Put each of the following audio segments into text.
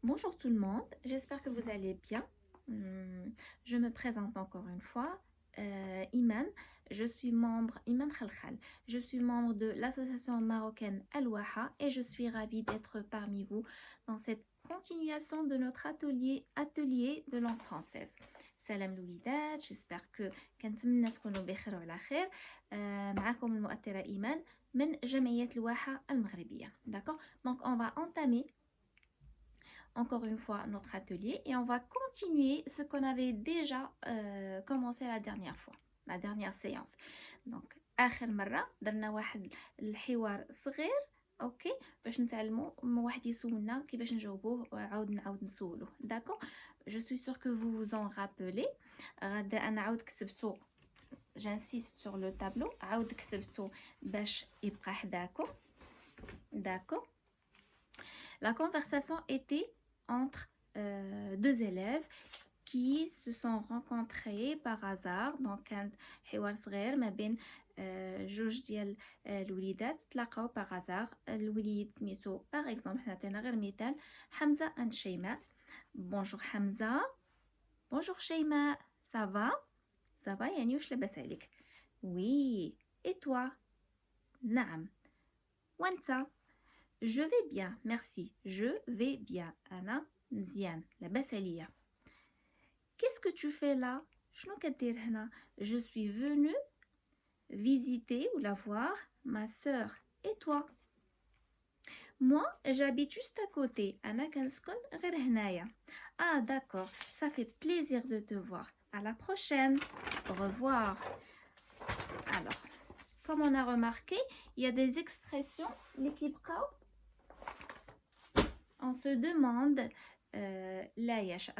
Bonjour tout le monde, j'espère que vous allez bien. Je me présente encore une fois. Iman, je suis membre, Iman Khalkhal, je suis membre de l'association marocaine Al-Waha et je suis ravie d'être parmi vous dans cette continuation de notre atelier de langue française. Salam الوليدات, j'espère que كنتمنى تكونوا بخير وعلى خير. معكم المؤثرة إيمان من جمعية الواحة المغربية. D'accord? Donc on va entamer encore une fois notre atelier et on va continuer ce qu'on avait déjà commencé la dernière fois, la dernière séance. Donc آخر مرة درنا واحد الحوار صغير اوكي باش نتعلموا واحد يسولنا كيفاش نجاوبوه وعاود نعاود نسولوه. داكو je suis sûre que vous vous en rappelez. غادا انا عاود كتبتو j'insiste sur le tableau عاود كتبتو باش يبقى حداكم. D'accord. La conversation était entre deux élèves qui se sont rencontrés par hasard. Donc كان حوار صغير ما بين جوج ديال الوليدات تلاقاو par hasard. الوليد سميتو par exemple حنا عطينا غير مثال حمزة and شيماء. Bonjour حمزة. Bonjour شيماء. Ça va? Ça va يعني واش لاباس عليك؟ Oui. Et toi? نعم. وانت؟ Je vais bien, merci. Je vais bien. أنا مزيان. لاباس عليا. Qu'est-ce que tu fais là? شنو كدير هنا? Je suis venue visiter ou la voir ma sœur. Et toi? Moi, j'habite juste à côté. أنا كنسكن غير هنايا. Ah d'accord, ça fait plaisir de te voir. À la prochaine. Au revoir. Alors, comme on a remarqué, il y a des expressions l'équipe on se demande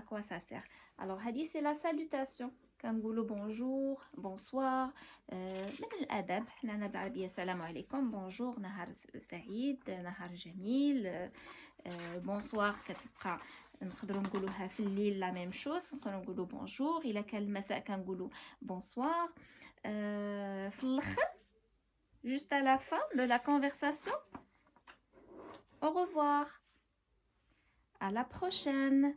à quoi ça sert. Alors, hadi c'est la salutation. كنقولوا bonjour, bonsoir. من الأدب حنا بالعربية السلام عليكم. bonjour نهار سعيد, نهار جميل. bonsoir كتبقى نقدروا نقولوها في الليل لا ميم شوز نقدروا نقولوا bonjour. إلا كان المساء كنقولوا bonsoir. في الآخر juste à la fin de la conversation, au revoir. À la prochaine.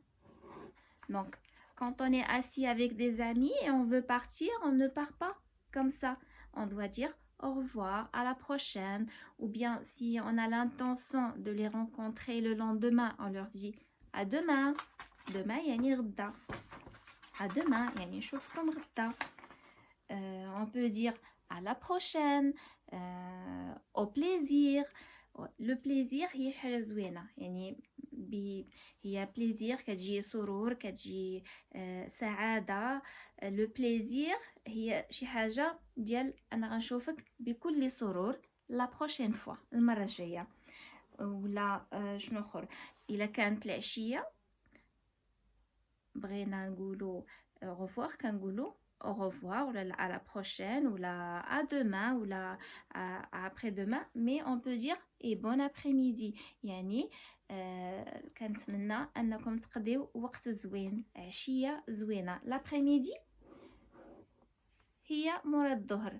Donc, quand on est assis avec des amis et on veut partir, on ne part pas comme ça. On doit dire au revoir, à la prochaine. Ou bien, si on a l'intention de les rencontrer le lendemain, on leur dit à demain. Demain, yani غدا. À demain, yani نشوفكم غدا. On peut dire à la prochaine, au plaisir. Le plaisir هي شي حاجه زوينه يعني هي بليزير كتجي سرور كتجي سعاده. لو بليزير هي شي حاجه ديال انا غنشوفك بكل سرور لا بروشين فوا المره الجايه. ولا شنو اخر الا كانت العشيه بغينا نقولوا غوفوار كنقولوا au revoir ou à la prochaine ou à demain ou à après-demain, mais on peut dire et bon après-midi. يعني كنتمنى انكم تقضيو وقت زوين عشيه زوينه. l'après-midi هي مورا الظهر.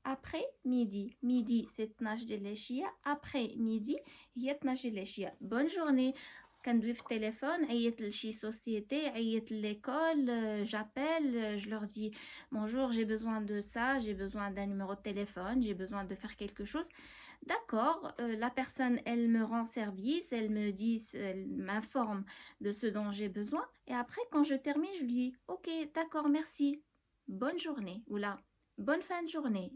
après midi midi c'est 12 ديال العشيه. après midi هي 12 ديال العشيه. bonne journée. كندوي في التليفون عيط لشي سوسيتي عيط l'école, j'appelle, je leur dis bonjour, j'ai besoin de ça, j'ai besoin d'un numéro de téléphone, j'ai besoin de faire quelque chose. D'accord, la personne elle me rend service, elle me dit, elle m'informe de ce dont j'ai besoin et après quand je termine je lui dis ok d'accord merci, bonne journée ou là bonne fin de journée.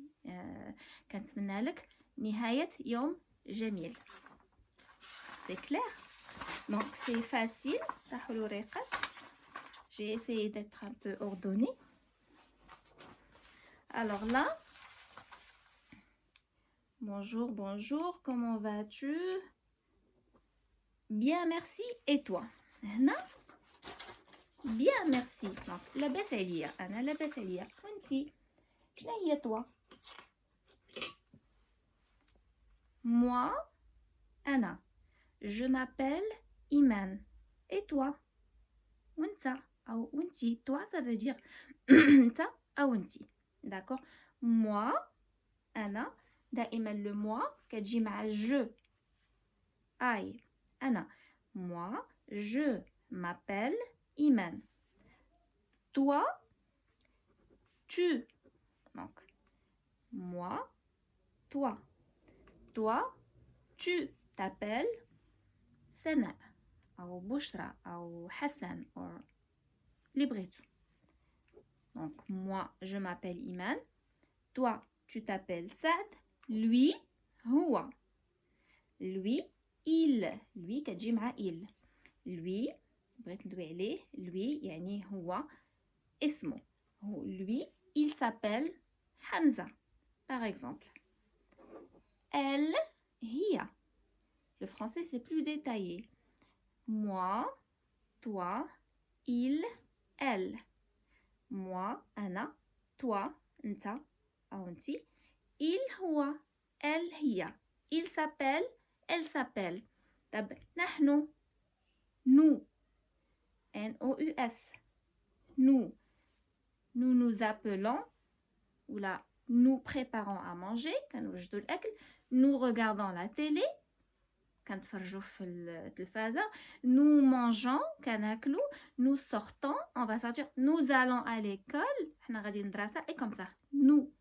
كنتمنى لك نهاية يوم جميل. C'est clair? Donc c'est facile. J'ai essayé d'être un peu ordonnée. Alors là, bonjour, bonjour, comment vas-tu? Bien, merci. Et toi? Hna? Bien, merci. Donc, لاباس عليا. أنا لاباس عليا. وانتي؟ شنو هي toi? Moi, أنا. Je m'appelle Iman. Et toi? Wanta ou Winti. Toi, ça veut dire ta ou Winti. D'accord? Moi, Anna. دائما le moi كتجي مع je. I. أنا. Moi, je m'appelle Iman. Toi, tu. Donc, moi, toi. Toi, tu t'appelles Sana, ou Bouchra, ou Hassan, ou Libreto. Donc, moi, je m'appelle Iman. Toi, tu t'appelles Saad. Lui, Houa. Lui, il. Lui, كتجي مع il. Lui, بغيت ندوي عليه. Lui, يعني هو اسمه. Lui, il s'appelle Hamza, par exemple. Elle, Hia. Le français, c'est plus détaillé. Moi, toi, il, elle. Moi, أنا. Toi, أنت أو أنتِ. Il, هو. Elle, هي. Il s'appelle, elle s'appelle. طب نحن. Nous. N-O-U-S. Nous. Nous nous appelons. Ou là, nous préparons à manger. كنوجدوا الأكل. Nous regardons la télé. كنتفرجوا في التلفازة. Nous mangeons. كناكلوا. Nous sortons. On va sortir. Nous allons à l'école. حنا غادي للمدرسة. Et comme ça. Nous.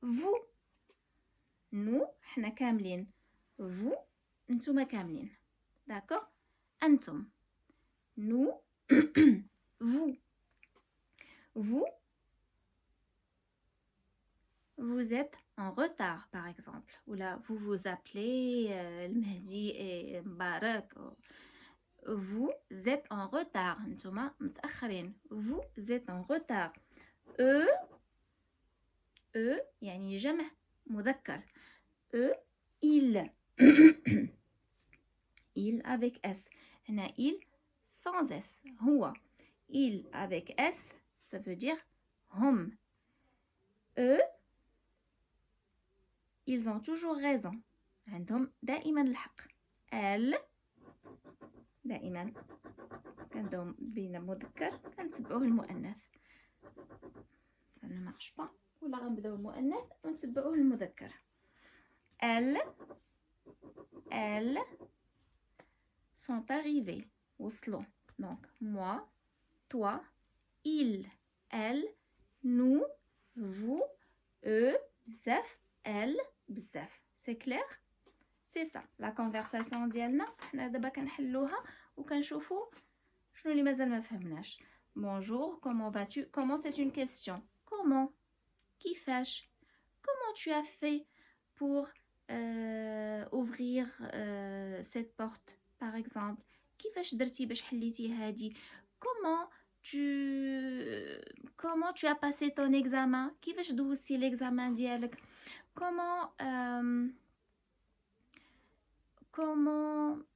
Vous. Nous. حنا كاملين. Vous. نتوما كاملين. D'accord. أنتم. Nous. Vous. Vous. Vous êtes en retard, par exemple. Ou là, vous vous appelez Mehdi et Mbarak. Vous êtes en retard. نتوما متأخرين. Vous êtes en retard. Eux. Eux. يعني جمع مذكر. Eux. Ils. Il avec S. هنا il sans S. هو. Il avec S, ça veut dire hum. Eux, ils ont toujours raison. عندهم دائما الحق. Elle, دائما كندوم بين مذكر كنتبعوه المؤنث. ça ne marche pas. ولا غنبداو المؤنث ونتبعوه المذكر. Elles sont arrivées. وصلوا. Donc moi, toi, il, elle, nous, vous, eux, bzaf, elle, bzaf. C'est clair? C'est ça. La conversation ديالنا حنا دابا كنحلوها وكنشوفوا شنو اللي مازال ما فهمناش. Bonjour, comment vas-tu? Comment, c'est une question. Comment? كيفاش? Comment tu as fait pour ouvrir cette porte, par exemple? كيفاش درتي باش حليتي هادي؟ Comment tu as passé ton examen? كيفاش دوزتي l'examen ديالك؟ comment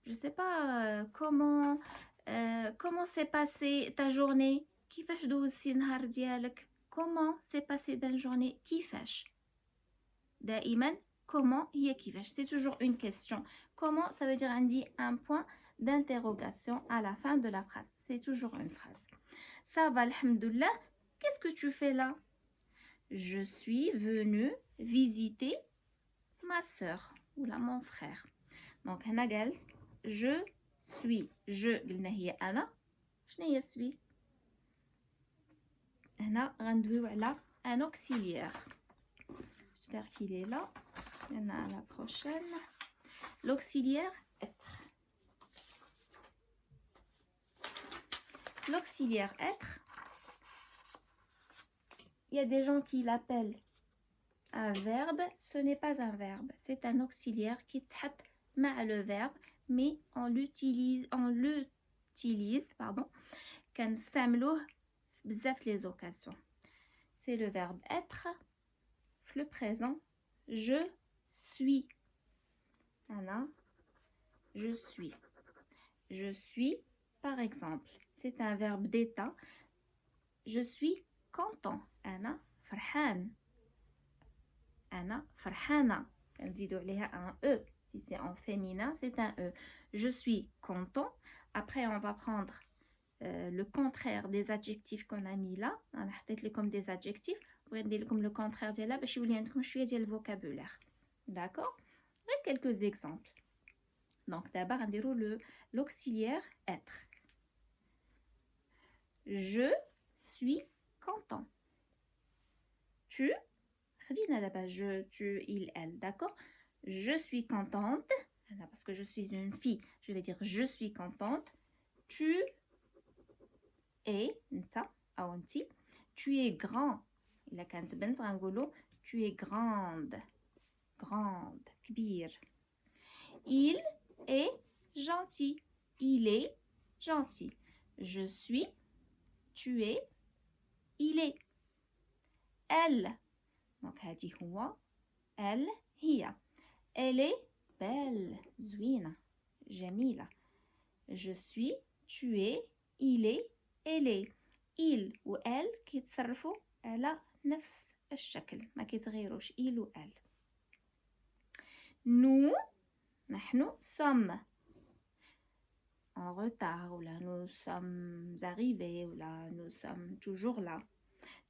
je sais pas comment s'est passée ta journée? كيفاش دوزتي النهار ديالك؟ comment s'est passée ta journée? كيفاش؟ دائما comment هي كيفاش. C'est toujours une question. Comment, ça veut dire عندي un point d'interrogation à la fin de la phrase. C'est toujours une phrase. Ça va, alhamdoulilah. Qu'est-ce que tu fais là? Je suis venue visiter ma soeur ou là mon frère. Donc هنا قال je suis. Je قلنا هي أنا. شنو هي suis؟ هنا غندويو على un auxiliaire. J'espère qu'il est là. Il y en a à la prochaine. L'auxiliaire être. L'auxiliaire être, il y a des gens qui l'appellent un verbe. Ce n'est pas un verbe. C'est un auxiliaire qui تحط مع le verbe, mais on l'utilise كنستعملوه في بزاف les occasions. C'est le verbe être. Le présent, je suis. Anna, je suis. Je suis, par exemple, c'est un verbe d'état. Je suis content. Anna, farhan. Anna, farhana. نزيدو عليها un E. Si c'est en féminin, c'est un E. Je suis content. Après, on va prendre le contraire des adjectifs qu'on a mis là. On a حطيت لكم des adjectifs. بغيت ندير لكم le contraire ديالها باش يولي عندكم شويه ديال الفوكابولير. D'accord? Quelques exemples. Donc d'abord on dirait l'auxiliaire être. Je suis content. Tu, خلينا دابا je, tu, il, elle, d'accord? Je suis contente, parce que je suis une fille, je vais dire je suis contente. Tu es, انت أو انتي, tu es grand. إلا كانت بنت غنقولو tu es grande, grande, كبير. Il est gentil. Il est gentil. Je suis, tu es, il est. Elle, donc هادي هو, elle, هي. Elle est belle, زوينة, جميلة. Je suis, tu es, il est, elle est. Il و elle كيتصرفوا على نفس الشكل, ما كيتغيروش il و elle. Nous, نحن sommes en retard, ou là nous sommes arrivés, ou là nous sommes toujours là.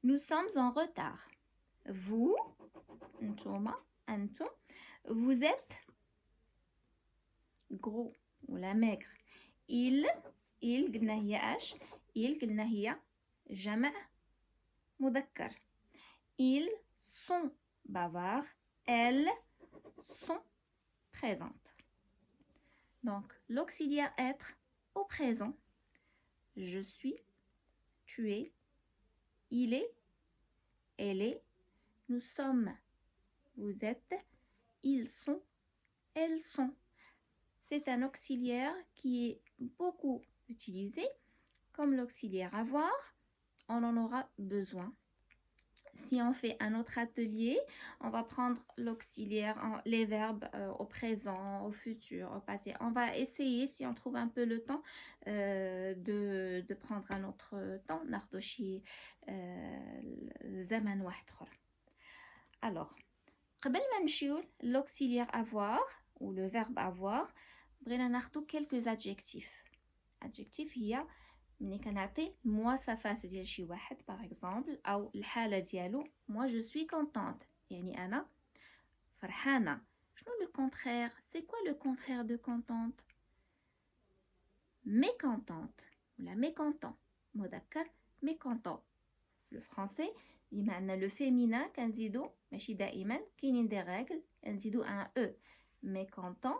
Nous sommes en retard. Vous, انتوما, انتم, vous êtes gros, ou la maigre. Il قلنا هي اش, il قلنا هي جمع مذكر. Ils sont bavards, elles sont présentes. Donc, l'auxiliaire être au présent. Je suis, tu es, il est, elle est, nous sommes, vous êtes, ils sont, elles sont. C'est un auxiliaire qui est beaucoup utilisé comme l'auxiliaire avoir. On en aura besoin. Si on fait un autre atelier, on va prendre l'auxiliaire, les verbes au présent, au futur, au passé. On va essayer, si on trouve un peu le temps, de prendre un autre temps. ناخدو شي زمن واحد آخر. Alors, قبل ما نمشيو l'auxiliaire avoir ou le verbe avoir, بغينا ناخدو quelques adjectifs. Adjectif هي ملي كنعطي مواصفات ديال شي واحد باغ اكزومبل او الحاله ديالو. moi je suis contente يعني انا فرحانه. شنو le contraire? c'est quoi le contraire de contente? mécontente ولا mécontent. مذكر mécontent. في الفرنسي بما عندنا لو فيمينا كنزيدو ماشي دائما, كاينين دي ريغل كنزيدو ان او. mécontent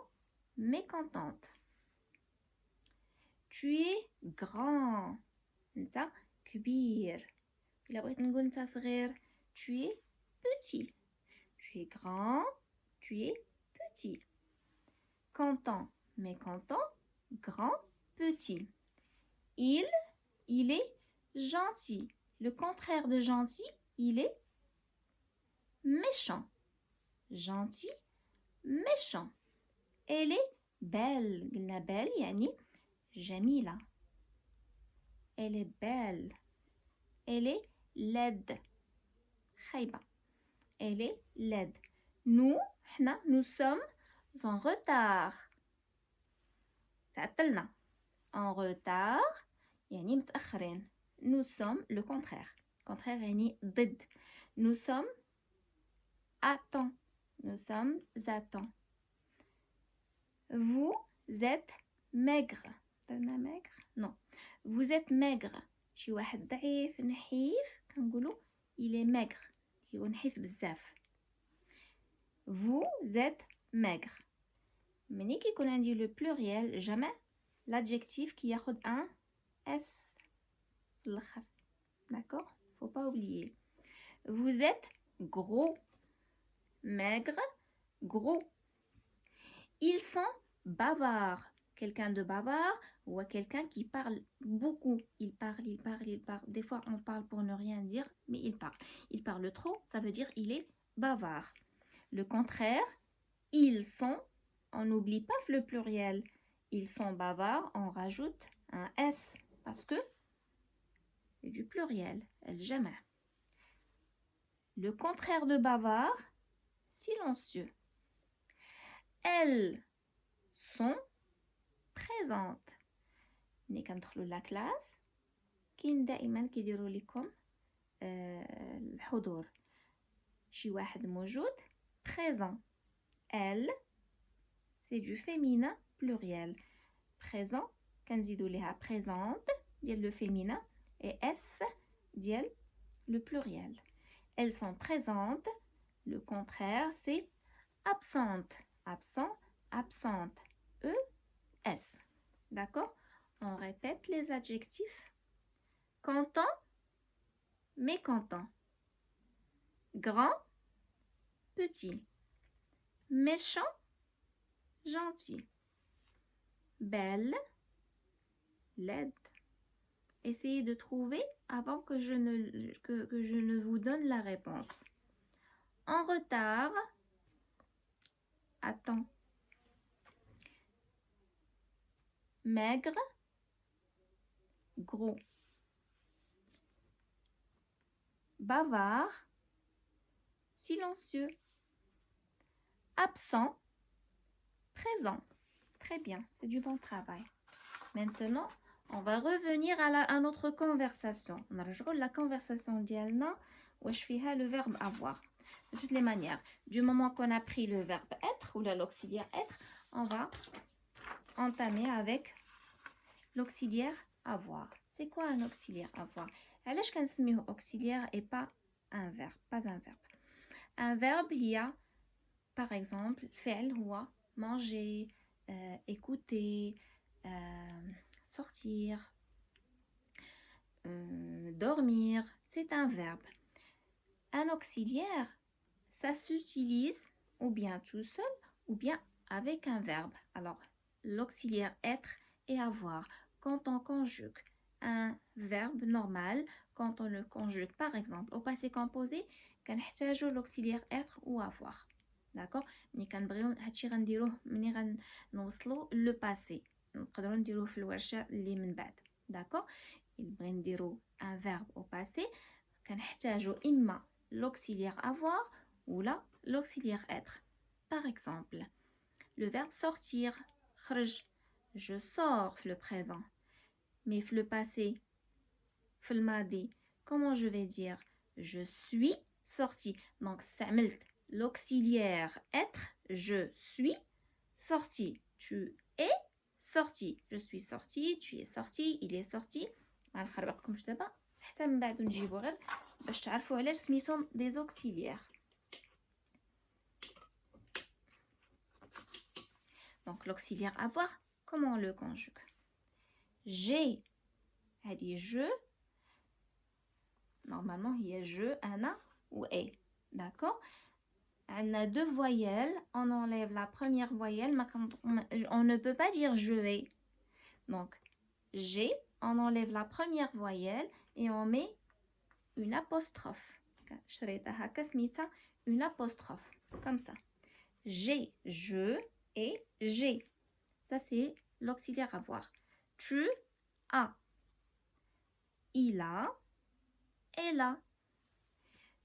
mécontente. Tu es grand. انت كبير. إلا بغيت نقول انت صغير, tu es petit. Tu es grand, tu es petit. Content, mécontent, grand, petit. Il est gentil. Le contraire de gentil, il est méchant. Gentil, méchant. Elle est belle. قلنا belle يعني جميلة. Elle est belle. Elle est laide. خايبة. Elle est laide. Nous, nous sommes en retard. تعطلنا. En retard يعني متأخرين. Nous sommes le contraire. Contraire يعني ضد. Nous sommes à temps. Nous sommes à temps. Vous êtes maigre. درنا maigre? Non. Vous êtes maigre. شي واحد ضعيف نحيف كنقولوا il est maigre. كيكون نحيف بزاف. Vous êtes maigre. ملي كيكون عندي لو بلوريال جمع, l'adjectif كياخد un s في الاخر. D'accord? Faut pas oublier. Vous êtes gros. Maigre, gros. Ils sont bavards. Quelqu'un de bavard ou quelqu'un qui parle beaucoup. Il parle. Des fois, on parle pour ne rien dire, mais il parle. Il parle trop, ça veut dire il est bavard. Le contraire, ils sont, on n'oublie pas le pluriel. Ils sont bavards, on rajoute un S parce que c'est du pluriel. El jama'. Le contraire de bavard, silencieux. Elles sont présentes. ملي كندخلوا لا كلاس كاين دائما كيديروا لكم الحضور. شي واحد موجود présent. Elle, c'est du féminin pluriel. Présent, كنزيدو ليها présente ديال le féminin et S ديال le pluriel. Elles sont présentes. Le contraire, c'est absente. Absent, absente. E, S. D'accord? On répète les adjectifs. Content, mécontent. Grand, petit. Méchant, gentil. Belle, laide. Essayez de trouver avant que je ne vous donne la réponse. En retard, attends. Maigre, gros. Bavard, silencieux. Absent, présent. Très bien, c'est du bon travail. Maintenant, on va revenir à notre conversation. On a la conversation d'Yalna, où je fais le verbe avoir. De toutes les manières, du moment qu'on a pris le verbe être ou l'auxiliaire être, on va entamer avec l'auxiliaire avoir. C'est quoi un auxiliaire avoir? علاش كنسميوه auxiliaire et pas un verbe, pas un verbe. Un verbe, il y a par exemple فعل هو manger, écouter, sortir, dormir, c'est un verbe. Un auxiliaire, ça s'utilise ou bien tout seul ou bien avec un verbe. Alors, l'auxiliaire être et avoir, quand on conjugue un verbe normal, quand on le conjugue par exemple au passé composé, كنحتاجو l'auxiliaire être ou avoir. D'accord? ملي كنبغيو هادشي غنديروه ملي غنوصلو لو باسي نقدروا نديروه في الورشه اللي من بعد. داكور بغي نديرو ان فيرب au passé كنحتاجو اما l'auxiliaire avoir ou l'auxiliaire être. Par exemple, le verbe sortir, خرج, je sors في le présent. Mais في le passé, في الماضي, comment je vais dire? Je suis sorti. Donc, استعملت l'auxiliaire être, je suis sorti. Tu es sorti. Je suis sorti, tu es sorti, il est sorti. غنخربقكم دابا حتى من بعد نجيبو غير باش تعرفوا علاش سميتهم des auxiliaires. Donc l'auxiliaire avoir, comment on le conjugue? J'ai, elle dit je. Normalement, il y a je, ana ou est. D'accord? On a deux voyelles, on enlève la première voyelle, on ne peut pas dire je vais. Donc, j'ai, on enlève la première voyelle et on met une apostrophe. Une apostrophe, comme ça. J'ai, je et j'ai. Ça, c'est l'auxiliaire avoir. Tu as. Il a. Elle a.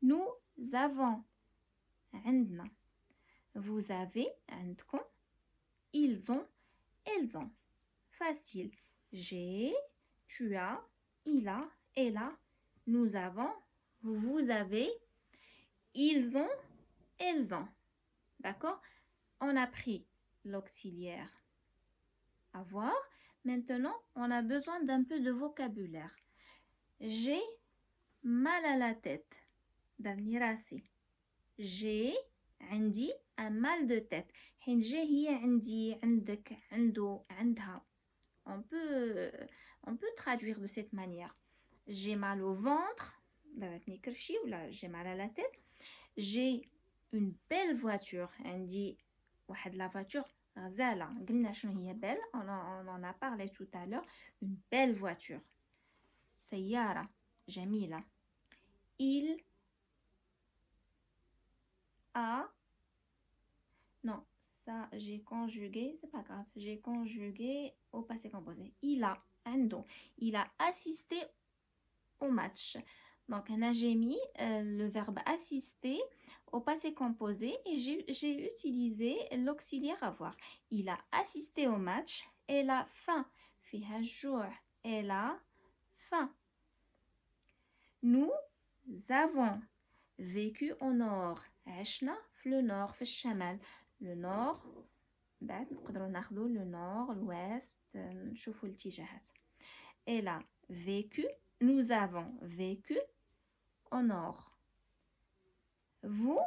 Nous avons. عندنا. Vous avez, عندكم. Ils ont, elles ont. Facile. J'ai, tu as, il a, elle a. Nous avons, vous avez, ils ont, elles ont. D'accord? On a pris l'auxiliaire avoir. Maintenant, on a besoin d'un peu de vocabulaire. J'ai mal à la tête. دارني راسي. J'ai عندي un mal de tête. حين جي هي عندي عندك عنده عندها. On peut traduire de cette manière. J'ai mal au ventre. ضربتني كرشي ولا j'ai mal à la tête. J'ai une belle voiture. عندي واحد la voiture غزالة. قلنا شنو هي belle. On en a parlé tout à l'heure. Une belle voiture. سيارة جميلة. Il a. Non, ça j'ai conjugué, c'est pas grave. J'ai conjugué au passé composé. Il a, عنده. Il a assisté au match. Donc, j'ai mis le verbe assister au passé composé et j'ai utilisé l'auxiliaire avoir. Il a assisté au match. Elle a faim. فيها الجوع. Elle a faim. Nous avons vécu au nord. عشنا في le nord, في الشمال. Le nord, بعد نقدروا ناخذوا le nord, l'ouest, نشوفوا الاتجاهات. Et là, vécu, nous avons vécu au nord. Vous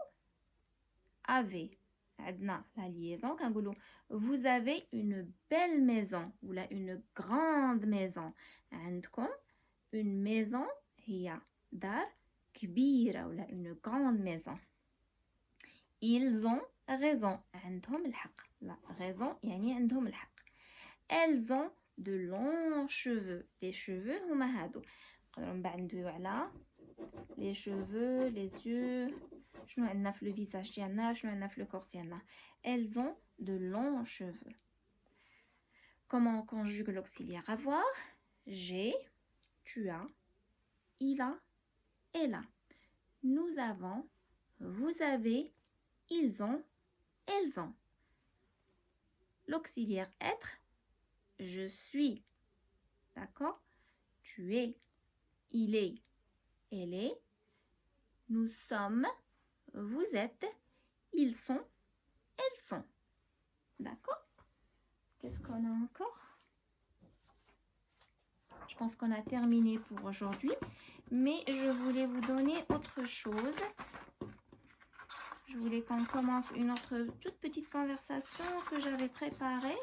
avez, عندنا la liaison كنقولوا vous avez une belle maison ou là une grande maison. عندكم une maison هي دار كبيرة ولا une grande maison. Ils ont raison. عندهم الحق. La raison يعني عندهم الحق. Elles ont de longs cheveux. Les cheveux هما هادو. نقدروا من بعد ندويو على les cheveux, les yeux. شنو عندنا في le visage ديالنا, شنو عندنا في le corps ديالنا. Elles ont de longs cheveux. Comment on conjugue l'auxiliaire avoir? J'ai, tu as, il a, elle a. Nous avons, vous avez, ils ont, elles ont. L'auxiliaire être, je suis. D'accord? Tu es, il est, elle est. Nous sommes, vous êtes, ils sont, elles sont. D'accord? Qu'est-ce qu'on a encore? Je pense qu'on a terminé pour aujourd'hui, mais je voulais vous donner autre chose. Je voulais qu'on commence une autre toute petite conversation que j'avais préparée.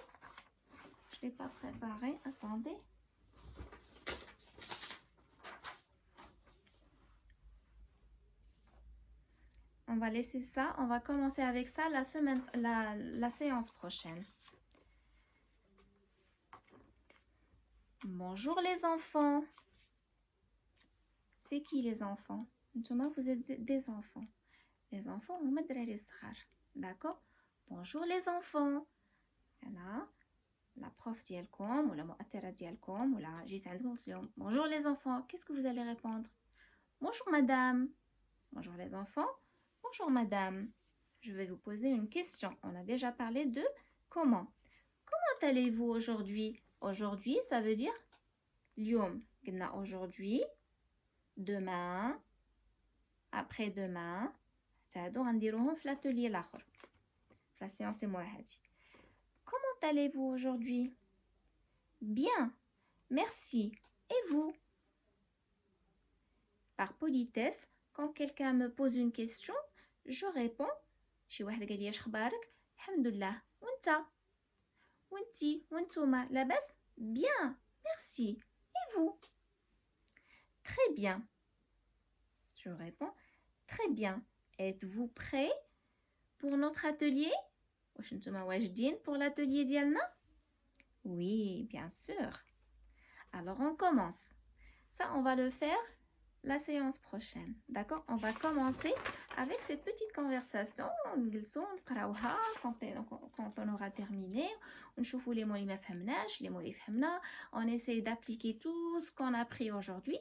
Je ne l'ai pas préparée, attendez. On va laisser ça, on va commencer avec ça la séance prochaine. Bonjour les enfants. C'est qui les enfants? Vous êtes des enfants. Les enfants, on met les صغار. D'accord? Bonjour les enfants. Là, la prof ديالكم ou la مؤثرة ديالكم ou la جيت عندكم اليوم. Bonjour les enfants. Qu'est-ce que vous allez répondre? Bonjour madame. Bonjour les enfants. Bonjour madame. Je vais vous poser une question. On a déjà parlé de comment. Comment allez-vous aujourd'hui? Aujourd'hui, ça veut dire اليوم. قلنا aujourd'hui, demain, après-demain. هادو غنديروهم في l'atelier الاخر. في la séance مورا هادي. Comment allez-vous aujourd'hui? Bien. Merci. Et vous? Par politesse, quand quelqu'un me pose une question, je réponds. شي واحد قال لي اش اخبارك؟ الحمد لله. وانت؟ وانتي؟ وانتوما؟ لاباس؟ Bien. Merci. Et vous? Très bien. Je réponds. Très bien. Êtes-vous prêts pour notre atelier? واش نتوما واجدين pour l'atelier ديالنا؟ Oui, bien sûr. Alors on commence. Ça, on va le faire la séance prochaine. D'accord? On va commencer avec cette petite conversation. Quand on aura terminé, on les mots les les mots les on essaie d'appliquer tout ce qu'on a appris aujourd'hui.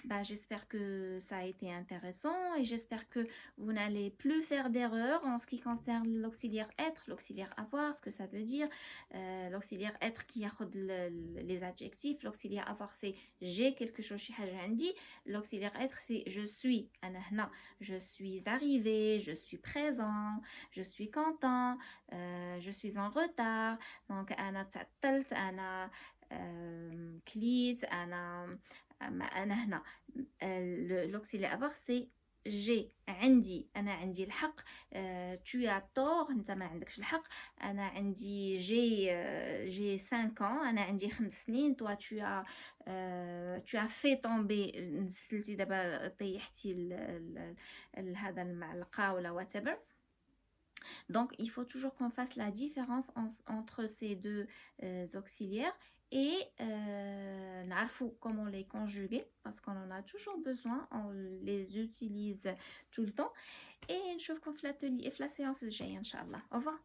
Bah, j'espère que ça a été intéressant et j'espère que vous n'allez plus faire d'erreurs en ce qui concerne l'auxiliaire être, l'auxiliaire avoir, ce que ça veut dire. L'auxiliaire être qui a les adjectifs, l'auxiliaire avoir c'est j'ai quelque chose chez Hajandi, l'auxiliaire être c'est je suis, je suis arrivé, je suis présent, je suis content, je suis en retard, donc ana ta'attalt, ana كليت أنا هنا l'auxiliaire avoir c'est j'ai عندي أنا عندي الحق tu as tort أنت ما عندكش الحق أنا عندي j'ai 5 ans أنا عندي 5 سنين toi tu as fait tomber نزلتي دابا طيحتي هذا المعلقة ولا whatever. Donc il faut toujours qu'on fasse la différence entre ces deux auxiliaires et نعرفوا comment les conjuguer parce qu'on en a toujours besoin, on les utilise tout le temps et نشوفكم في la séance الجاية إن شاء الله. Au revoir.